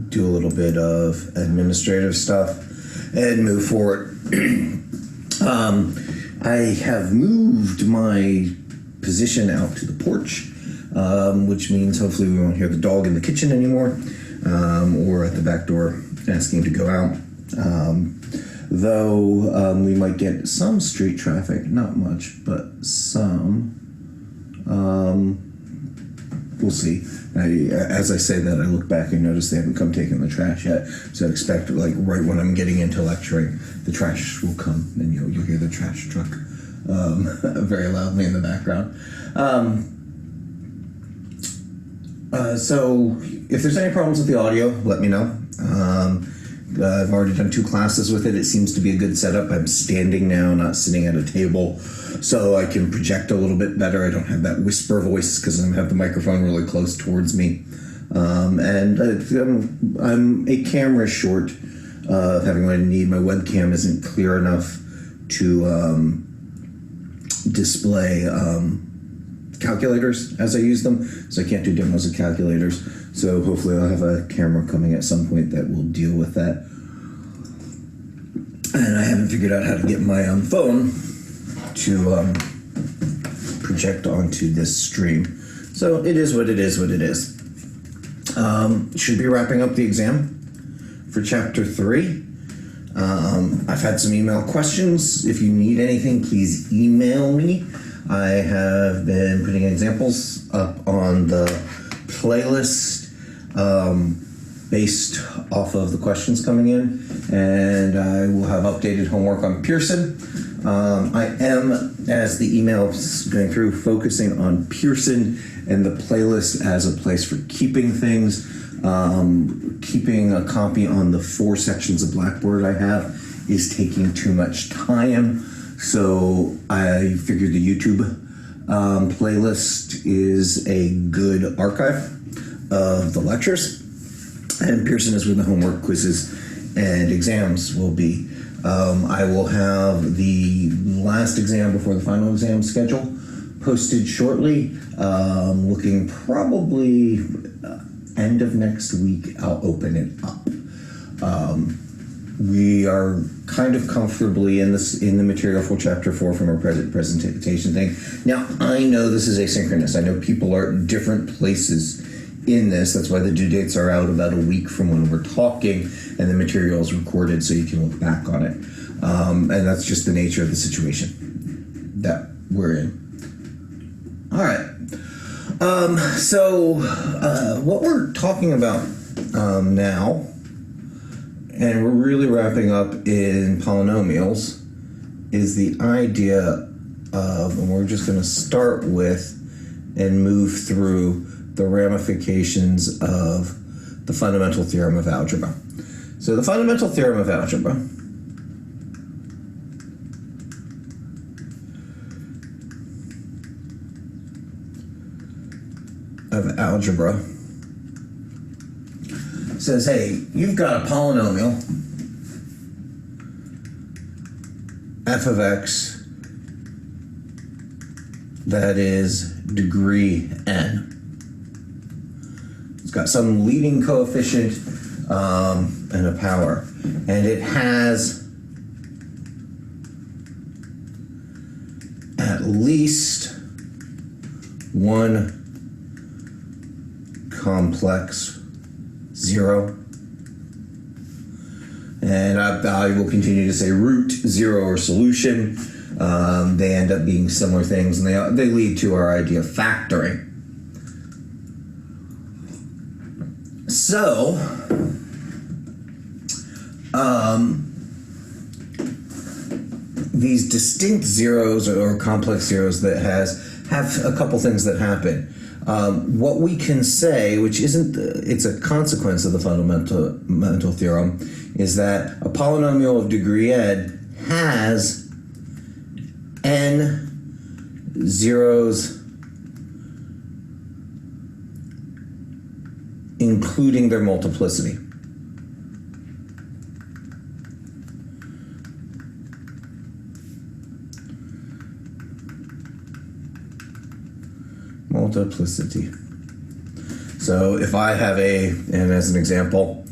do a little bit of administrative stuff, and move forward. I have moved my position out to the porch, which means hopefully we won't hear the dog in the kitchen anymore, or at the back door asking to go out. Though we might get some street traffic, not much, but some. We'll see. As I say that, I look back and notice they haven't come taking the trash yet. So I expect, like, right when I'm getting into lecturing, the trash will come, and you'll hear the trash truck very loudly in the background. So if there's any problems with the audio, let me know. I've already done 2 classes with it. It seems to be a good setup. I'm standing now, not sitting at a table, so I can project a little bit better. I don't have that whisper voice because I have the microphone really close towards me. And I'm a camera short of having what I need. My webcam isn't clear enough to display calculators as I use them, so I can't do demos of calculators. So hopefully I'll have a camera coming at some point that will deal with that. And I haven't figured out how to get my phone to project onto this stream. So it is what it is what it is. Should be wrapping up the exam for Chapter 3. I've had some email questions. If you need anything, please email me. I have been putting examples up on the playlist based off of the questions coming in, and I will have updated homework on Pearson. I am, as the email is going through, focusing on Pearson and the playlist as a place for keeping things. Keeping a copy on the 4 sections of Blackboard I have is taking too much time, so I figured the YouTube playlist is a good archive of the lectures, and Pearson is where the homework, quizzes, and exams will be. I will have the last exam before the final exam schedule posted shortly. Looking probably end of next week, I'll open it up. We are kind of comfortably in the material for Chapter 4 from our presentation thing. Now, I know this is asynchronous. I know people are at different places in this. That's why the due dates are out about a week from when we're talking, and the material is recorded so you can look back on it. And that's just the nature of the situation that we're in. All right. So what we're talking about now, and we're really wrapping up in polynomials, is the idea of, and we're just going to start with and move through the ramifications of the fundamental theorem of algebra. So the fundamental theorem of algebra says, hey, you've got a polynomial f of x that is degree n. It's got some leading coefficient and a power, and it has at least one complex 0, and I will continue to say root, 0, or solution. They end up being similar things, and they lead to our idea of factoring. So, these distinct zeros or complex zeros that have a couple things that happen. What we can say, which isn't, it's a consequence of the fundamental theorem, is that a polynomial of degree n has n zeros including their multiplicity. Multiplicity. So if I have and as an example,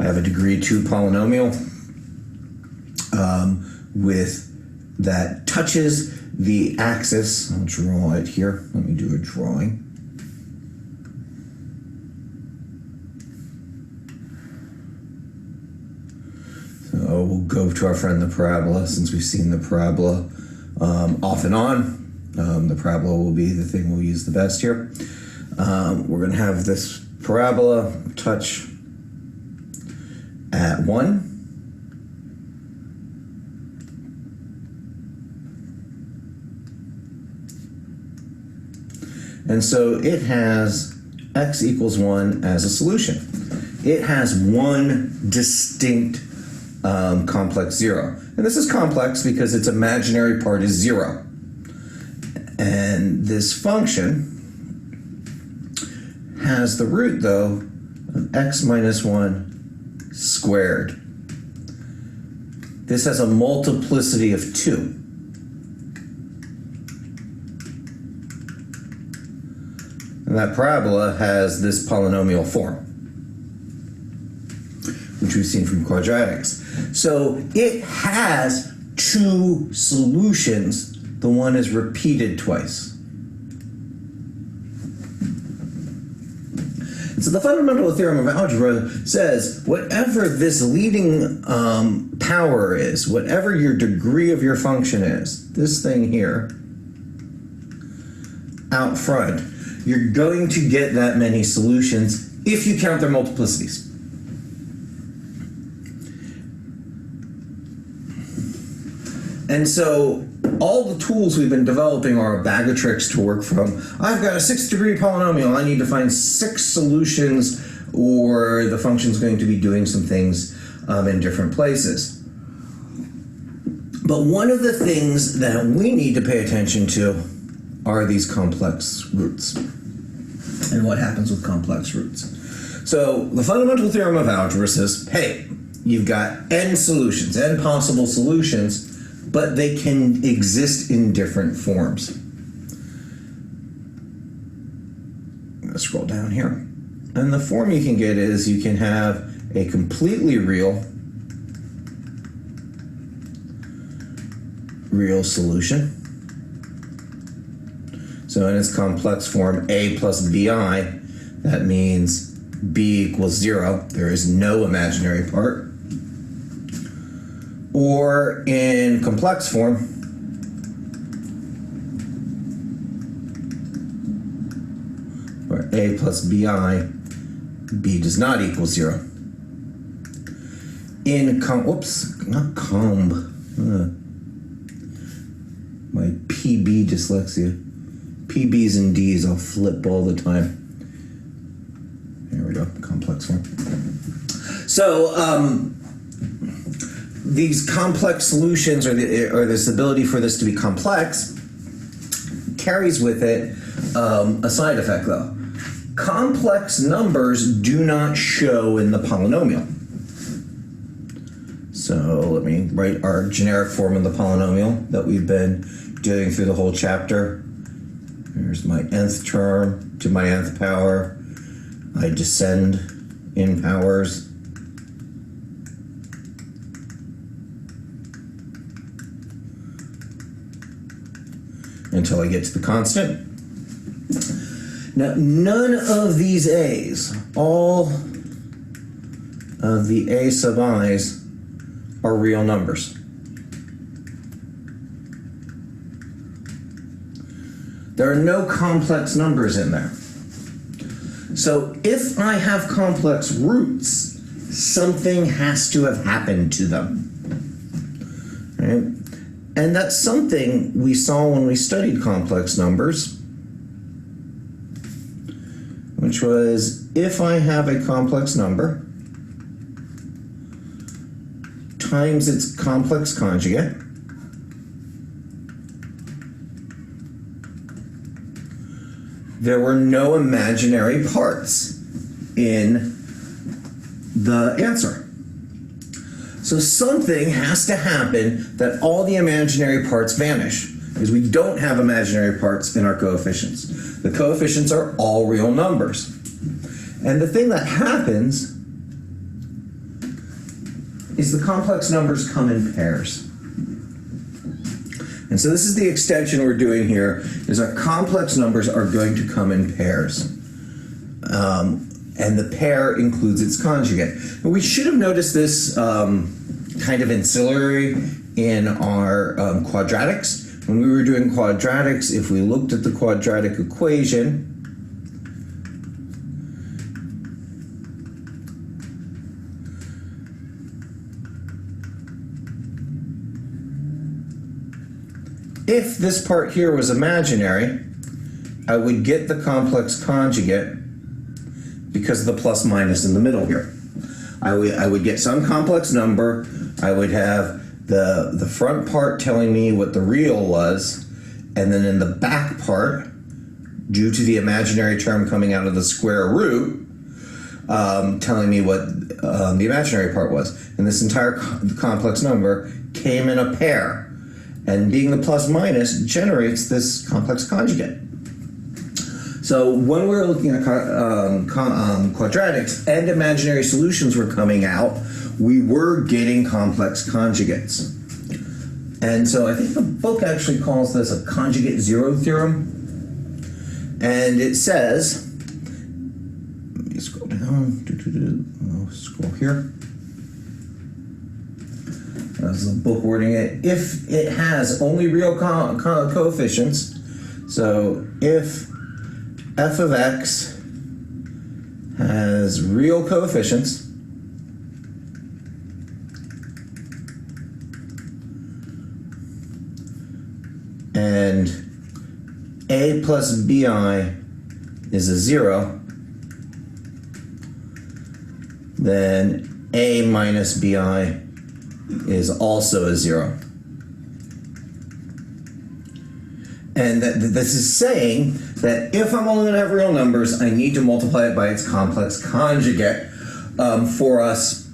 have a degree 2 polynomial with that touches the axis. I'll draw it here. Let me do a drawing. So we'll go to our friend the parabola, since we've seen the parabola off and on. The parabola will be the thing we'll use the best here. We're going to have this parabola touch at 1. And so it has x equals 1 as a solution. It has one distinct complex 0. And this is complex because its imaginary part is 0. And this function has the root, though, of x minus 1 squared. This has a multiplicity of 2. And that parabola has this polynomial form, which we've seen from quadratics. So it has 2 solutions. The one is repeated twice. So the fundamental theorem of algebra says whatever this leading power is, whatever your degree of your function is, this thing here, out front, you're going to get that many solutions if you count their multiplicities. And so all the tools we've been developing are a bag of tricks to work from. I've got a 6-degree polynomial. I need to find 6 solutions, or the function's going to be doing some things in different places. But one of the things that we need to pay attention to are these complex roots and what happens with complex roots. So the fundamental theorem of algebra says, hey, you've got n solutions, n possible solutions, but they can exist in different forms. Let's scroll down here. And the form you can get is you can have a completely real solution. So in its complex form, a plus bi, that means b equals 0. There is no imaginary part. Or in complex form, where a plus bi, b does not equal 0. In my PB dyslexia. PBs and Ds, I'll flip all the time. There we go, complex form. So, these complex solutions, or this ability for this to be complex, carries with it a side effect, though. Complex numbers do not show in the polynomial. So let me write our generic form of the polynomial that we've been doing through the whole chapter. Here's my nth term to my nth power. I descend in powers. Until I get to the constant. Now, none of these a's, all of the a sub i's, are real numbers. There are no complex numbers in there. So if I have complex roots, something has to have happened to them. Right? And that's something we saw when we studied complex numbers, which was if I have a complex number times its complex conjugate, there were no imaginary parts in the answer. So something has to happen that all the imaginary parts vanish, because we don't have imaginary parts in our coefficients. The coefficients are all real numbers. And the thing that happens is the complex numbers come in pairs. And so this is the extension we're doing here, is our complex numbers are going to come in pairs. And the pair includes its conjugate. And we should have noticed this kind of ancillary in our quadratics. When we were doing quadratics, if we looked at the quadratic equation, if this part here was imaginary, I would get the complex conjugate because of the plus minus in the middle here. I would get some complex number. I would have the front part telling me what the real was, and then in the back part, due to the imaginary term coming out of the square root, telling me what the imaginary part was. And this entire complex number came in a pair. And being the plus minus generates this complex conjugate. So when we're looking at quadratics and imaginary solutions were coming out, we were getting complex conjugates. And so I think the book actually calls this a conjugate zero theorem. And it says, let me scroll down, I'll scroll here. That's the book wording it. If it has only real coefficients, so if f of x has real coefficients, and a plus bi is a 0, then a minus bi is also a 0. And this is saying that if I'm only going to have real numbers, I need to multiply it by its complex conjugate for us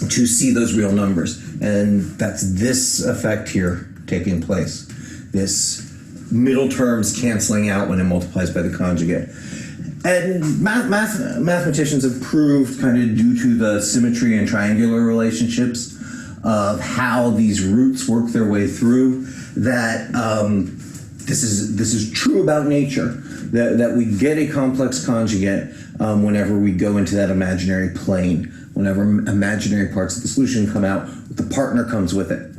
to see those real numbers. And that's this effect here taking place. This middle terms canceling out when it multiplies by the conjugate. And mathematicians have proved, kind of due to the symmetry and triangular relationships of how these roots work their way through, that this is true about nature, that we get a complex conjugate whenever we go into that imaginary plane. Whenever imaginary parts of the solution come out, the partner comes with it.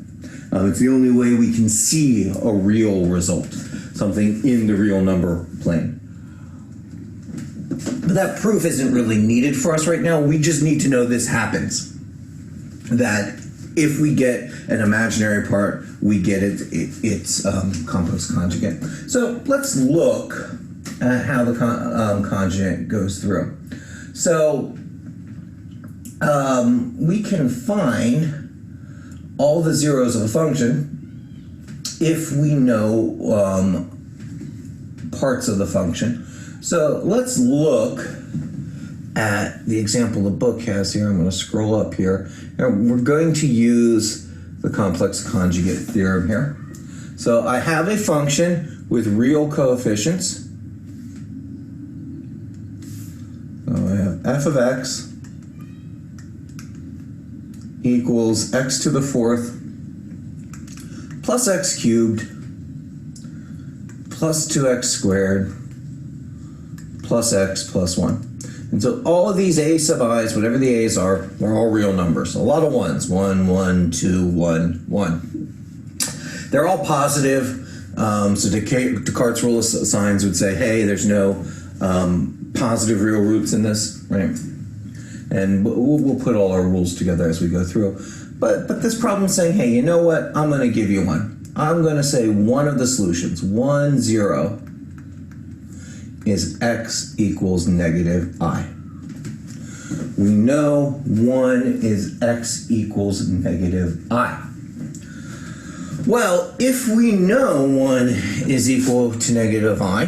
It's the only way we can see a real result, something in the real number plane. But that proof isn't really needed for us right now. We just need to know this happens. That if we get an imaginary part, we get its complex conjugate. So let's look at how the conjugate goes through. So we can find all the zeros of a function if we know parts of the function. So let's look at the example the book has here. I'm going to scroll up here. And we're going to use the complex conjugate theorem here. So I have a function with real coefficients. So I have f of x equals x to the 4th plus x cubed plus 2x squared plus x plus 1. And so all of these a sub i's, whatever the a's are, they're all real numbers. A lot of ones. 1, 1, 2, 1, 1. They're all positive. So Descartes' rule of signs would say, hey, there's no positive real roots in this, right? And we'll put all our rules together as we go through. But this problem is saying, hey, you know what? I'm going to give you one. I'm going to say one of the solutions, 1, 0, is x equals negative I. We know 1 is x equals negative I. Well, if we know 1 is equal to negative I,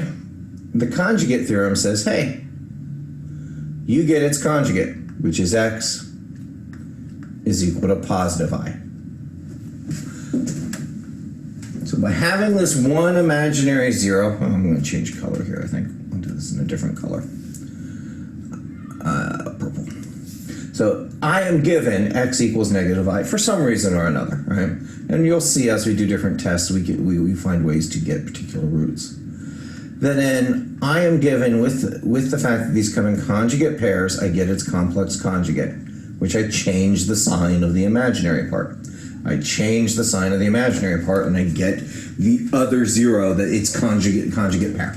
the conjugate theorem says, hey, you get its conjugate, which is x is equal to positive I. So by having this one imaginary 0, I'm going to change color here, I think. I'll do this in a different color. Purple. So I am given x equals negative I for some reason or another, right? And you'll see as we do different tests, we find ways to get particular roots. Then I am given with the fact that these come in conjugate pairs, I get its complex conjugate, which I change the sign of the imaginary part. I change the sign of the imaginary part and I get the other zero, that it's conjugate pair.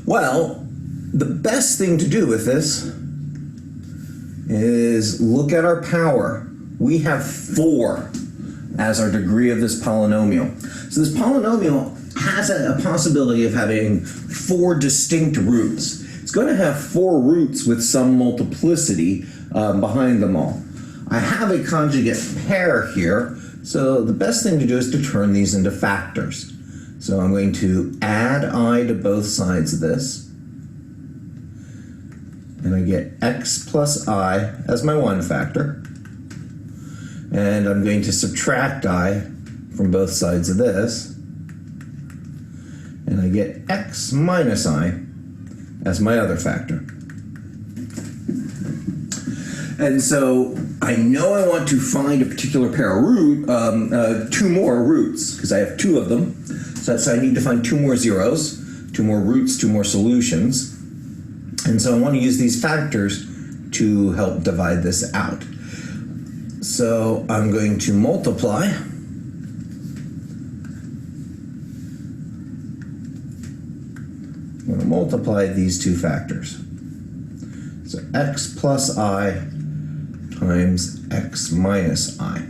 Well, the best thing to do with this is look at our power. We have 4 as our degree of this polynomial. So this polynomial has a possibility of having 4 distinct roots. It's going to have 4 roots with some multiplicity behind them all. I have a conjugate pair here, so the best thing to do is to turn these into factors. So I'm going to add I to both sides of this, and I get x plus I as my one factor, and I'm going to subtract I from both sides of this, and I get x minus I as my other factor. And so I know I want to find a particular pair of 2 more roots, because I have 2 of them. So I need to find 2 more zeros, 2 more roots, 2 more solutions. And so I want to use these factors to help divide this out. So I'm going to multiply. I'm going to multiply these 2 factors. So x plus I times x minus I.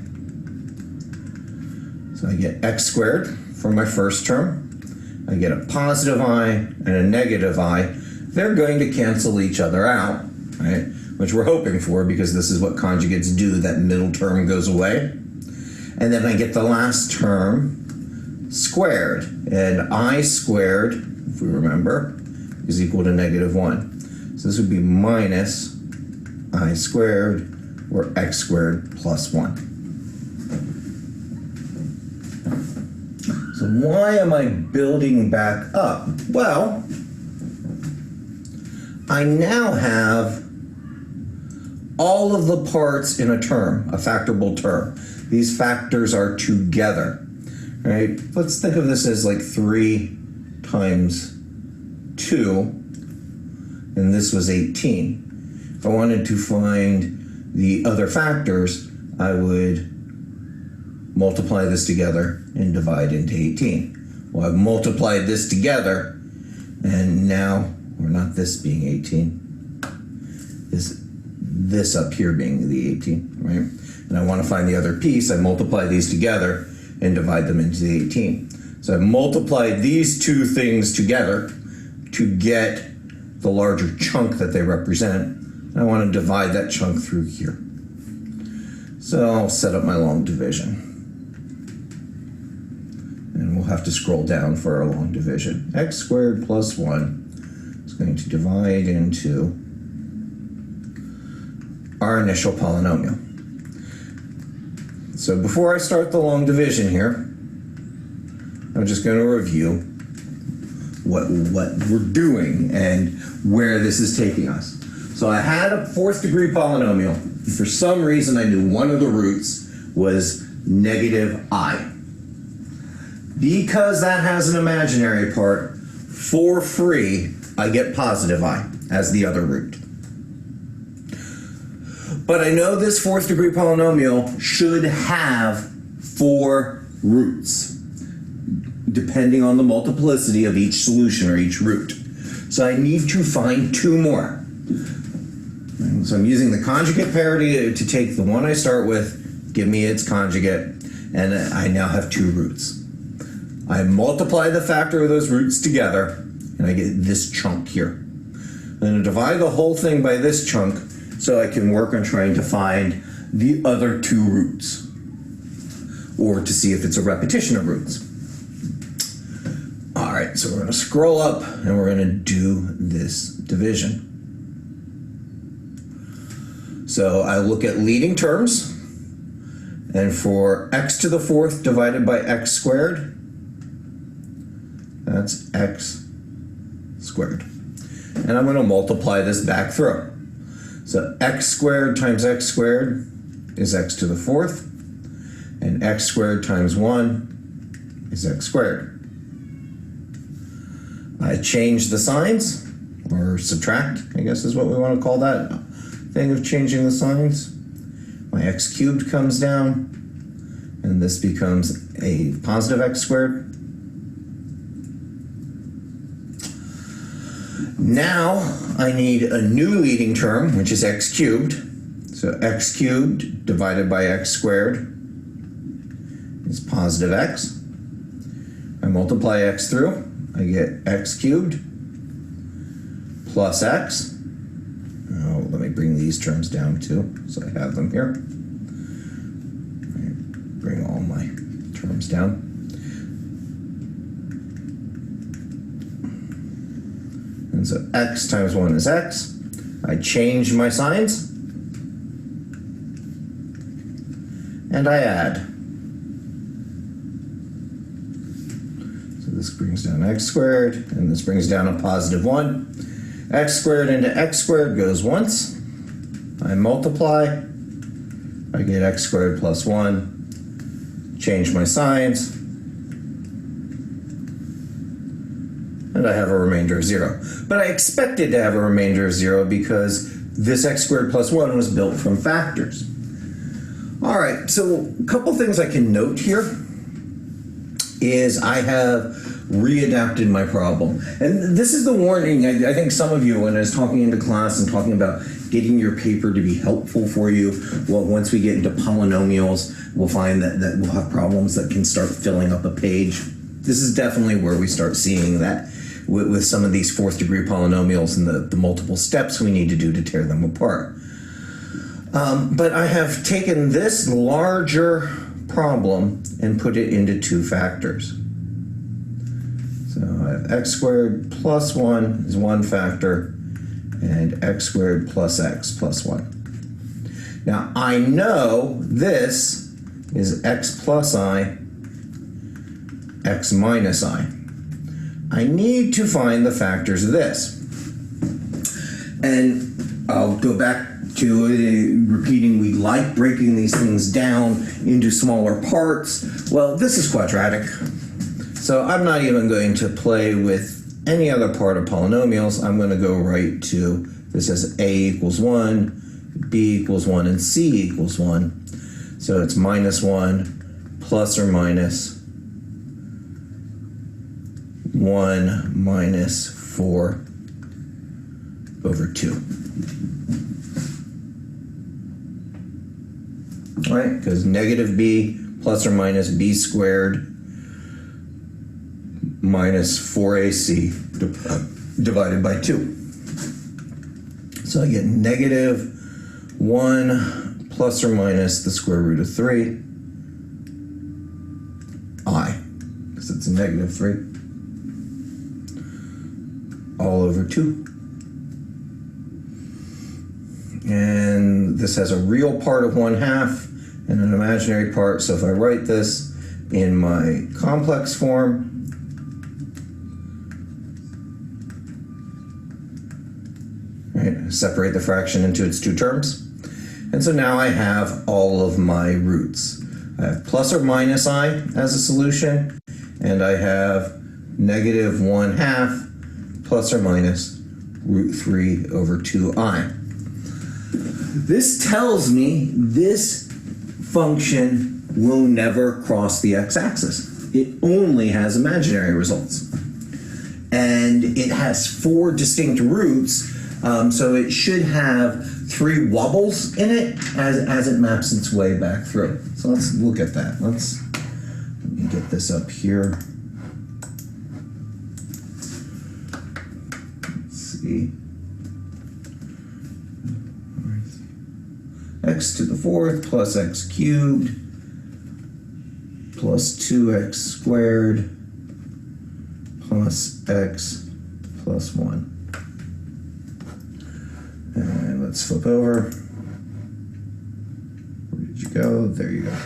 So I get x squared for my first term. I get a positive I and a negative I. They're going to cancel each other out, right? Which we're hoping for, because this is what conjugates do. That middle term goes away. And then I get the last term squared. And I squared, if we remember, is equal to negative 1. So this would be minus I squared, or x squared plus 1. So why am I building back up? Well, I now have all of the parts in a term, a factorable term. These factors are together, right? Let's think of this as like 3 times 2, and this was 18. If I wanted to find the other factors, I would multiply this together and divide into 18. Well, I've multiplied this together, and now, or not this being 18, this up here being the 18, right? And I want to find the other piece. I multiply these together and divide them into the 18. So I've multiplied these 2 things together to get the larger chunk that they represent. I want to divide that chunk through here. So I'll set up my long division. And we'll have to scroll down for our long division. X squared plus 1 is going to divide into our initial polynomial. So before I start the long division here, I'm just going to review what we're doing and where this is taking us. So I had a 4th degree polynomial. For some reason, I knew one of the roots was negative I. Because that has an imaginary part, for free, I get positive I as the other root. But I know this 4th degree polynomial should have 4 roots, depending on the multiplicity of each solution or each root. So I need to find 2 more. So I'm using the conjugate parity to take the one I start with, give me its conjugate, and I now have 2 roots. I multiply the factor of those roots together, and I get this chunk here. I'm going to divide the whole thing by this chunk so I can work on trying to find the other 2 roots, or to see if it's a repetition of roots. All right, so we're going to scroll up, and we're going to do this division. So I look at leading terms, and for x to the 4th divided by x squared, that's x squared. And I'm going to multiply this back through. So x squared times x squared is x to the fourth, and x squared times 1 is x squared. I change the signs, or subtract, I guess is what we want to call that thing of changing the signs. My x cubed comes down, and this becomes a positive x squared. Now I need a new leading term, which is x cubed. So x cubed divided by x squared is positive x. I multiply x through, I get x cubed plus x. Oh, let me bring these terms down too, so I have them here. Bring all my terms down. And so x times 1 is x. I change my signs. And I add. So this brings down x squared, and this brings down a positive 1. X squared into x squared goes once. I multiply. I get x squared plus 1. Change my signs. And I have a remainder of 0. But I expected to have a remainder of 0 because this x squared plus 1 was built from factors. All right, so a couple things I can note here is I have readapted my problem. And this is the warning. I think some of you, when I was talking into class and talking about getting your paper to be helpful for you, well, once we get into polynomials, we'll find that we'll have problems that can start filling up a page. This is definitely where we start seeing that with some of these fourth degree polynomials and the multiple steps we need to do to tear them apart. But I have taken this larger problem and put it into two factors. So I have x squared plus 1 is one factor, and x squared plus x plus 1. Now I know this is x plus I, x minus I. I need to find the factors of this. And I'll go back to repeating, we like breaking these things down into smaller parts. Well, this is quadratic. So I'm not even going to play with any other part of polynomials. I'm going to go right to, this is a equals 1, b equals 1, and c equals 1. So it's minus 1 plus or minus 1 minus 4 over 2. All right, because negative b plus or minus b squared minus 4ac divided by 2. So I get negative 1 plus or minus the square root of 3 I, because it's a negative 3, all over 2. And this has a real part of 1/2 and an imaginary part. So if I write this in my complex form, right, separate the fraction into its two terms. And so now I have all of my roots. I have plus or minus I as a solution, and I have negative 1/2 plus or minus root 3 over 2i. This tells me this function will never cross the x-axis. It only has imaginary results. And it has 4 distinct roots, so it should have 3 wobbles in it as it maps its way back through. So let's look at that. Let me get this up here. Let's see. X to the 4th plus x cubed plus 2x squared plus x plus 1. And let's flip over. Where did you go? There you go.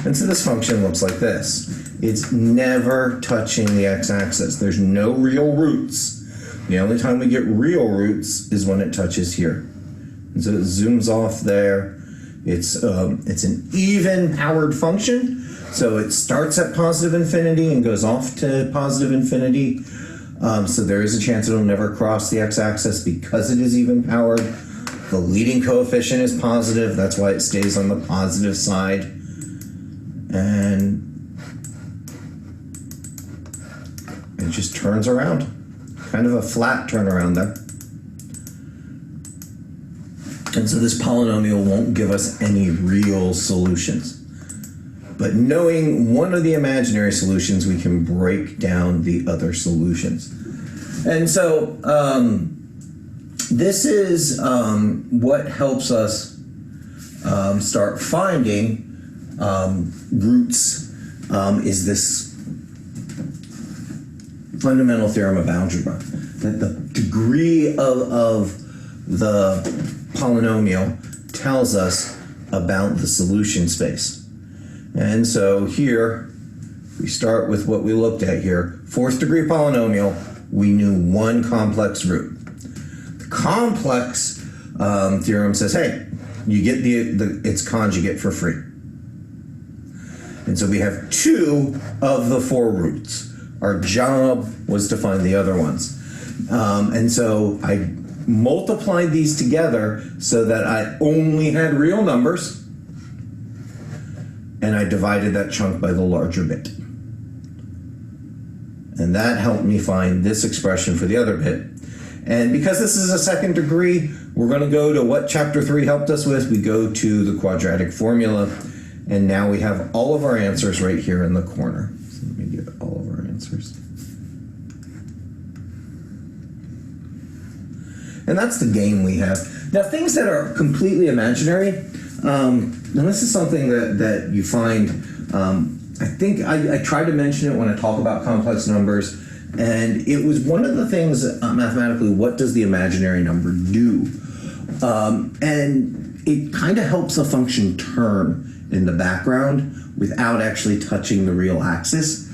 And so this function looks like this. It's never touching the x-axis. There's no real roots. The only time we get real roots is when it touches here. And so it zooms off there. It's an even powered function. So it starts at positive infinity and goes off to positive infinity. So there is a chance it'll never cross the x-axis because it is even powered. The leading coefficient is positive. That's why it stays on the positive side. And it just turns around. Kind of a flat turnaround there. And so this polynomial won't give us any real solutions. But knowing one of the imaginary solutions, we can break down the other solutions. And so this is what helps us start finding roots, is this fundamental theorem of algebra. That the degree of the polynomial tells us about the solution space. And so here, we start with what we looked at here. Fourth degree polynomial, we knew one complex root. The complex theorem says, hey, you get its conjugate for free. And so we have two of the four roots. Our job was to find the other ones. And so I multiplied these together so that I only had real numbers, and I divided that chunk by the larger bit. And that helped me find this expression for the other bit. And because this is a second degree, we're going to go to what chapter 3 helped us with. We go to the quadratic formula, and now we have all of our answers right here in the corner. So let me get all of our answers. And that's the game we have. Now, things that are completely imaginary, and this is something that you find, I think I try to mention it when I talk about complex numbers, and it was one of the things mathematically, what does the imaginary number do? And it kind of helps a function turn in the background without actually touching the real axis.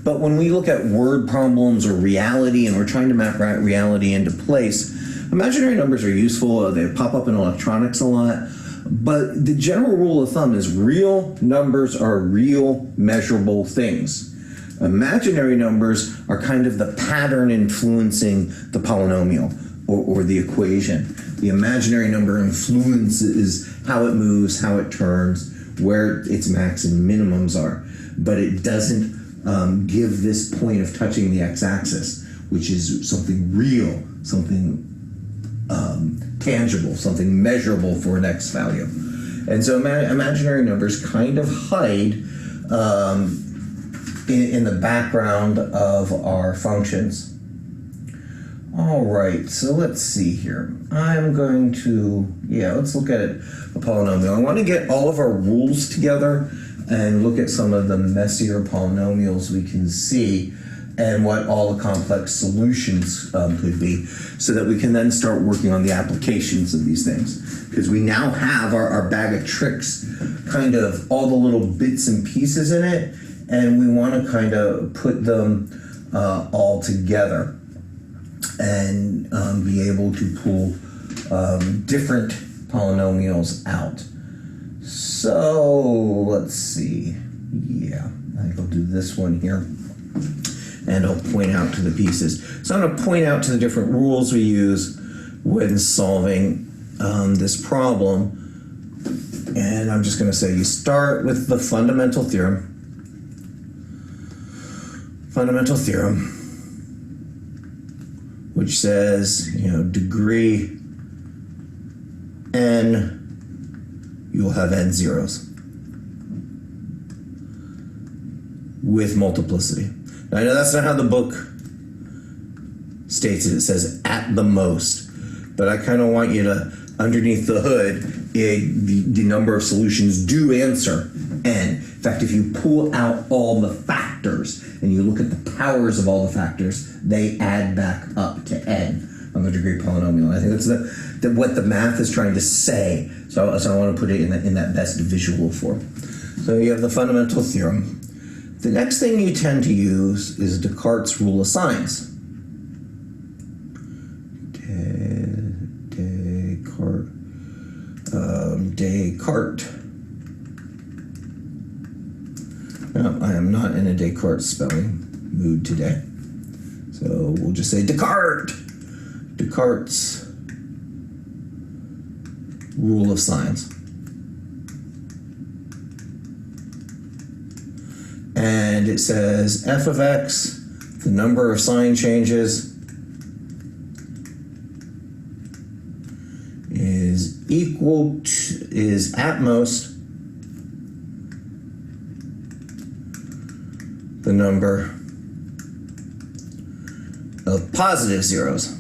But when we look at word problems or reality, and we're trying to map reality into place, imaginary numbers are useful. They pop up in electronics a lot. But the general rule of thumb is real numbers are real measurable things. Imaginary numbers are kind of the pattern influencing the polynomial or the equation. The imaginary number influences how it moves, how it turns, where its max and minimums are. But it doesn't give this point of touching the x-axis, which is something real, something tangible, something measurable for an x value. And so imaginary numbers kind of hide in the background of our functions. All right, so let's see here. I'm going to, let's look at a polynomial. I want to get all of our rules together and look at some of the messier polynomials we can see and what all the complex solutions could be, so that we can then start working on the applications of these things. Because we now have our bag of tricks, kind of all the little bits and pieces in it, and we want to kind of put them all together and be able to pull different polynomials out. So let's see. I think I'll do this one here. And I'll point out to the pieces. So I'm going to point out to the different rules we use when solving this problem. And I'm just going to say you start with the fundamental theorem. Fundamental theorem, which says, degree n, you'll have n zeros with multiplicity. Now, I know that's not how the book states it. It says at the most. But I kind of want you to, underneath the hood, the number of solutions do answer n. In fact, if you pull out all the factors and you look at the powers of all the factors, they add back up to n on the degree polynomial. I think that's what the math is trying to say. So I want to put it in that best visual form. So you have the fundamental theorem. The next thing you tend to use is Descartes' rule of signs. Descartes' Descartes. No, I am not in a Descartes spelling mood today. So we'll just say Descartes. Descartes' rule of signs. And it says f of x, the number of sign changes, is at most the number of positive zeros.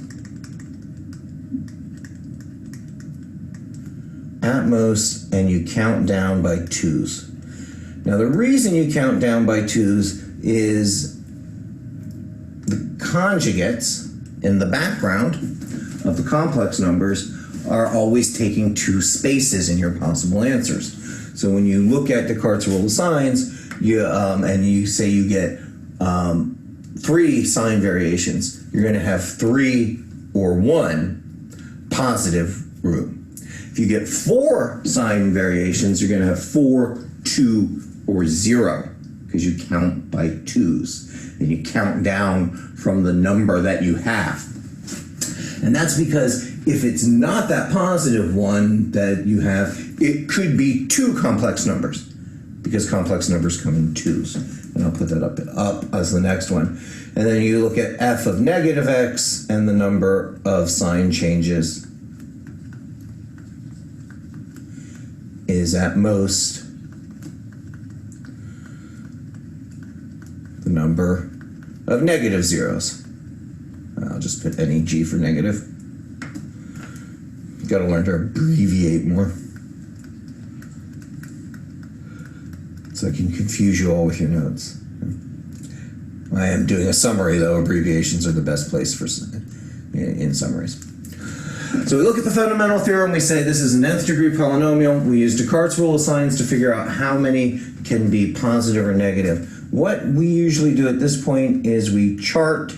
At most, and you count down by twos. Now the reason you count down by twos is the conjugates in the background of the complex numbers are always taking two spaces in your possible answers. So when you look at Descartes' rule of signs, and you say you get 3 sign variations, you're going to have 3 or 1 positive root. If you get 4 sign variations, you're going to have 4, 2, or 0, because you count by twos, and you count down from the number that you have. And that's because if it's not that positive one that you have, it could be 2 complex numbers, because complex numbers come in twos. And I'll put that up as the next one. And then you look at f of negative x, and the number of sign changes is at most the number of negative zeros. I'll just put neg for negative. Got to learn to abbreviate more, so I can confuse you all with your notes. I am doing a summary, though. Abbreviations are the best place for in summaries. So we look at the fundamental theorem. We say this is an nth degree polynomial. We use Descartes' rule of signs to figure out how many can be positive or negative. What we usually do at this point is we chart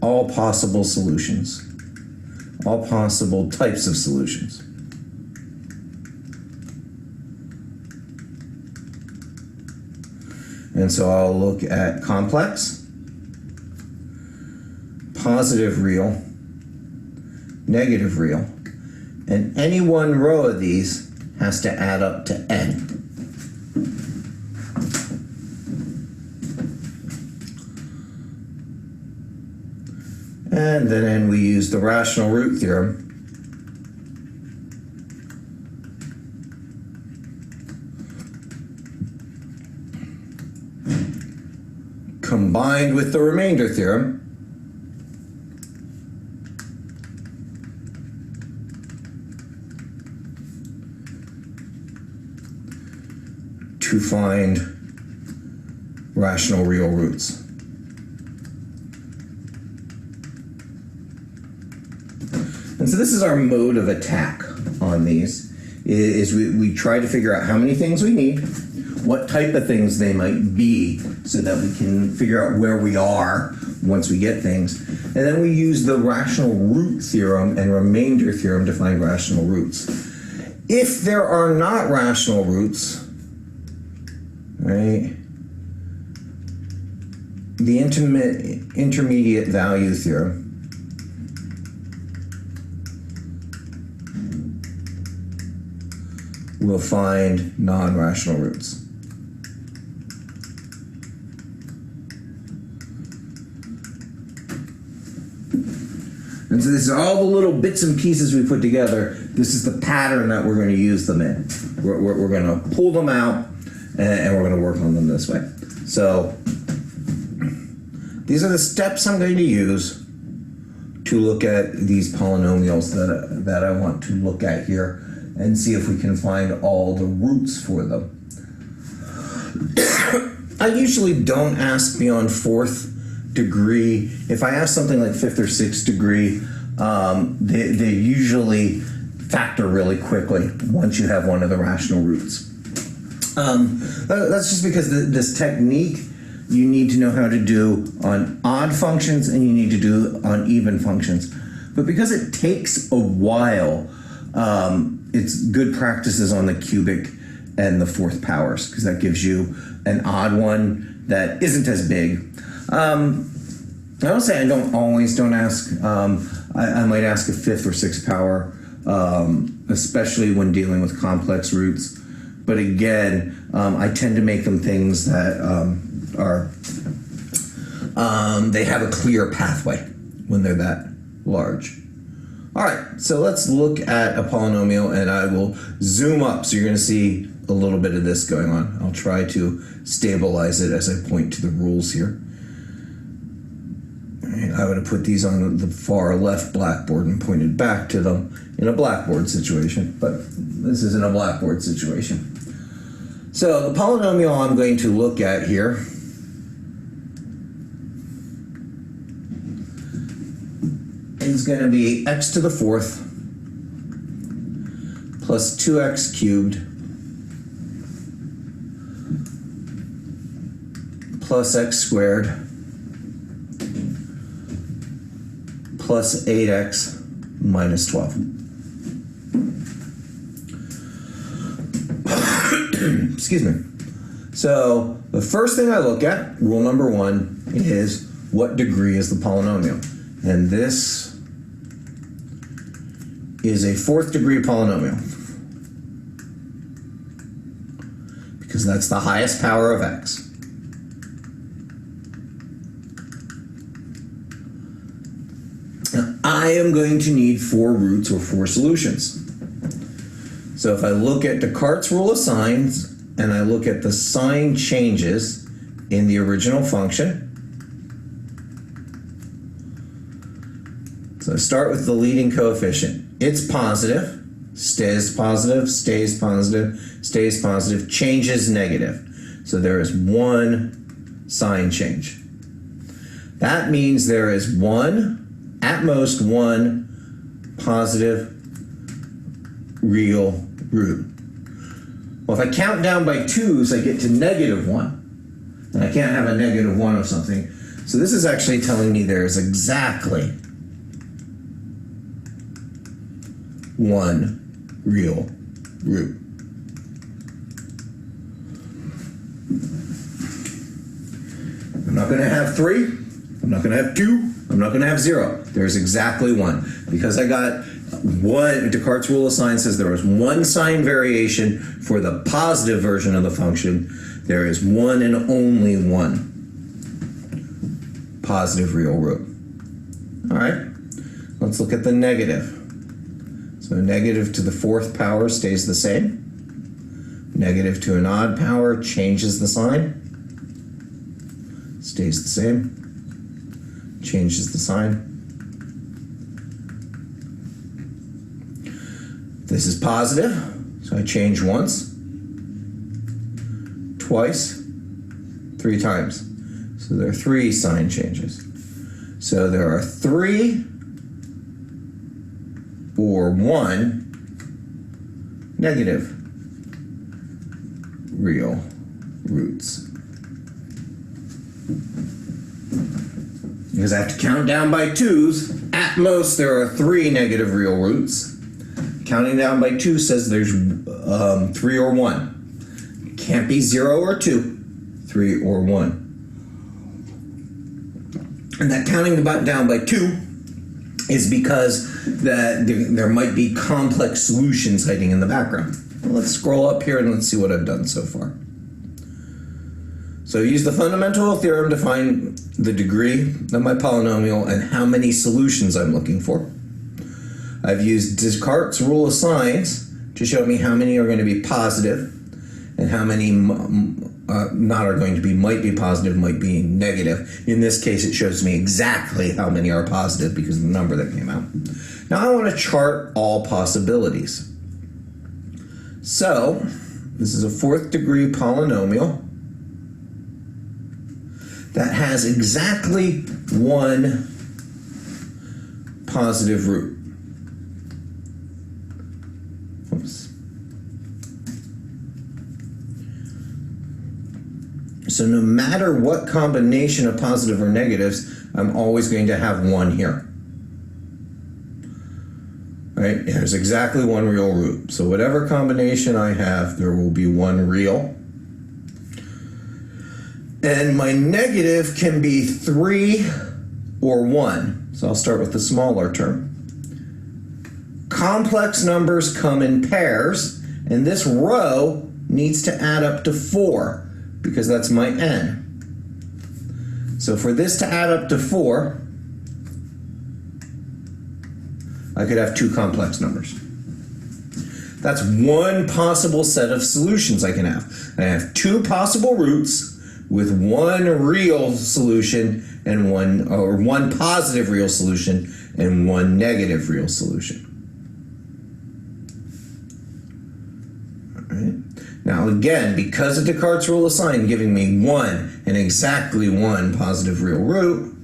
all possible solutions, all possible types of solutions. And so I'll look at complex, positive real, negative real, and any one row of these has to add up to n. And then we use the rational root theorem combined with the remainder theorem to find rational real roots. And so this is our mode of attack on these, is we try to figure out how many things we need, what type of things they might be, so that we can figure out where we are once we get things. And then we use the rational root theorem and remainder theorem to find rational roots. If there are not rational roots, right, the intermediate value theorem will find non-rational roots. And so this is all the little bits and pieces we put together. This is the pattern that we're going to use them in. We're going to pull them out, and we're going to work on them this way. So these are the steps I'm going to use to look at these polynomials that I want to look at here and see if we can find all the roots for them. I usually don't ask beyond 4th degree. If I ask something like 5th or 6th degree, they usually factor really quickly once you have one of the rational roots. That's just because this technique you need to know how to do on odd functions and you need to do on even functions. But because it takes a while it's good practices on the cubic and the fourth powers, because that gives you an odd one that isn't as big. I don't say I don't ask. I might ask a fifth or sixth power, especially when dealing with complex roots. But again, I tend to make them things that they have a clear pathway when they're that large. All right, so let's look at a polynomial, and I will zoom up so you're going to see a little bit of this going on. I'll try to stabilize it as I point to the rules here. All right, I would have put these on the far left blackboard and pointed back to them in a blackboard situation, but this isn't a blackboard situation. So the polynomial I'm going to look at here is going to be x to the fourth plus 2x cubed plus x squared plus 8x minus 12. Excuse me. So the first thing I look at, rule number one, is what degree is the polynomial? And this is a fourth degree polynomial, because that's the highest power of x. Now, I am going to need 4 roots or 4 solutions. So if I look at Descartes' rule of signs and I look at the sign changes in the original function, so I start with the leading coefficient. It's positive, stays positive, stays positive, stays positive, changes negative. So there is 1 sign change. That means there is at most one positive real root. Well, if I count down by 2s, I get to -1. And I can't have a -1 of something. So this is actually telling me there is exactly 1 real root. I'm not going to have 3. I'm not going to have 2. I'm not going to have 0. There's exactly 1. Because I got 1, Descartes' rule of sign says there is 1 sign variation for the positive version of the function. There is 1 and only 1 positive real root. All right, let's look at the negative. So negative to the 4th power stays the same. Negative to an odd power changes the sign. Stays the same. Changes the sign. This is positive, so I change once, twice, 3 times. So there are 3 sign changes. So there are 3 or 1 negative real roots. Because I have to count down by 2s. At most, there are 3 negative real roots. Counting down by 2 says there's 3 or 1. It can't be 0 or 2. 3 or 1. And that counting down by 2 is because there might be complex solutions hiding in the background. Well, let's scroll up here and let's see what I've done so far. So use the fundamental theorem to find the degree of my polynomial and how many solutions I'm looking for. I've used Descartes' rule of signs to show me how many are going to be positive and how many not are going to be, might be positive, might be negative. In this case, it shows me exactly how many are positive because of the number that came out. Now I want to chart all possibilities. So this is a 4th degree polynomial that has exactly 1 positive root. Oops. So no matter what combination of positive or negatives, I'm always going to have 1 here. right? There's exactly one real root. So whatever combination I have, there will be one real. And my negative can be 3 or 1. So I'll start with the smaller term. Complex numbers come in pairs, and this row needs to add up to 4 because that's my n. So for this to add up to 4, I could have 2 complex numbers. That's one possible set of solutions I can have. I have 2 possible roots with one real solution and one positive real solution and one negative real solution. All right. Now again, because of Descartes' rule of sign giving me 1 and exactly 1 positive real root,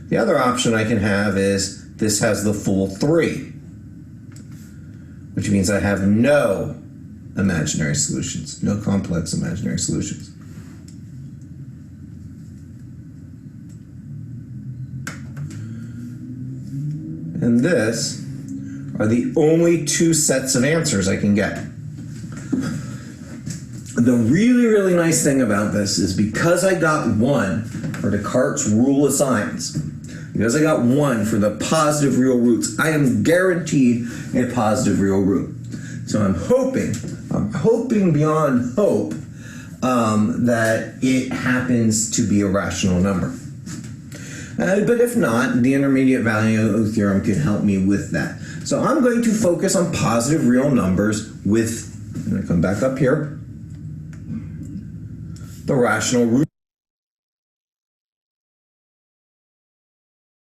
the other option I can have is this has the full 3, which means I have no imaginary solutions, no complex imaginary solutions. And this are the only 2 sets of answers I can get. The really, really nice thing about this is because I got 1 for Descartes' rule of signs, because I got 1 for the positive real roots, I am guaranteed a positive real root. So I'm hoping beyond hope that it happens to be a rational number. But if not, the intermediate value theorem could help me with that. So I'm going to focus on positive real numbers with, I'm going to come back up here, the rational root.